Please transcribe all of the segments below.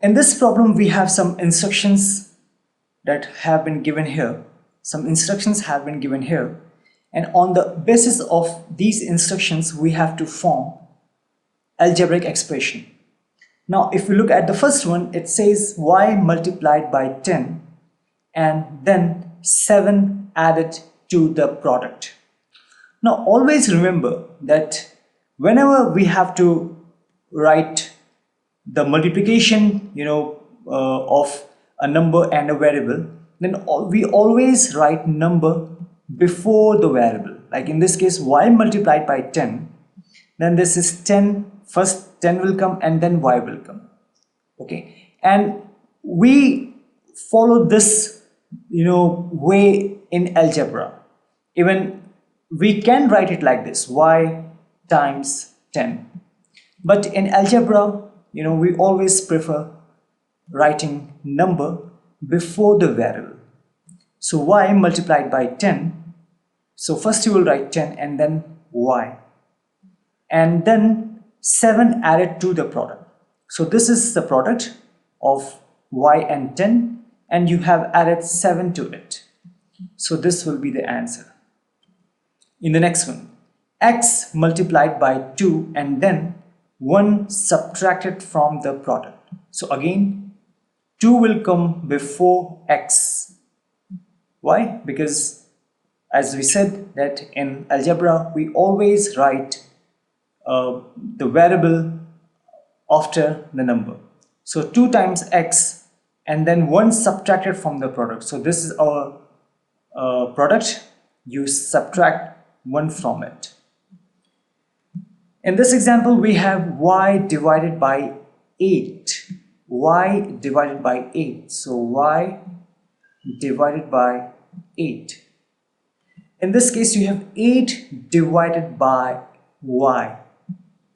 In this problem, we have some instructions that have been given here. Some instructions have been given here, and on the basis of these instructions, we have to form algebraic expression. Now, if we look at the first one, it says y multiplied by 10 and then 7 added to the product. Now, always remember that whenever we have to write the multiplication, of a number and a variable, then we always write number before the variable. Like in this case, y multiplied by 10, then this is 10, first 10 will come and then y will come. Okay, and we follow this way in algebra. Even we can write it like this, y times 10, but in algebra we always prefer writing number before the variable. So y multiplied by 10, so first you will write 10 and then y, and then 7 added to the product. So this is the product of y and 10, and you have added 7 to it. So this will be the answer. In the next one, x multiplied by 2 and then 1 subtracted from the product. So again, 2 will come before x. Why? Because as we said that in algebra, we always write the variable after the number. So 2 times x and then 1 subtracted from the product. So this is our product. You subtract 1 from it. In this example, we have y divided by 8. Y divided by 8. So y divided by 8. In this case, you have 8 divided by y.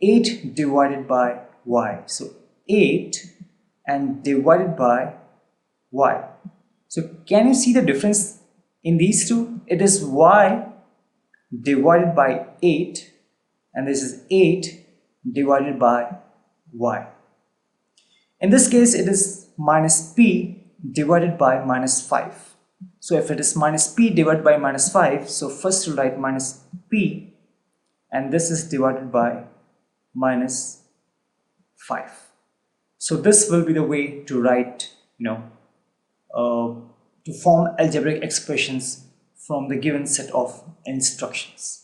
8 divided by y. So 8 and divided by y. So can you see the difference in these two? It is y divided by 8 and this is 8 divided by y. In this case, it is minus p divided by minus 5. So if it is minus p divided by minus 5, so first we'll write minus p and this is divided by minus 5. So this will be the way to write, to form algebraic expressions from the given set of instructions.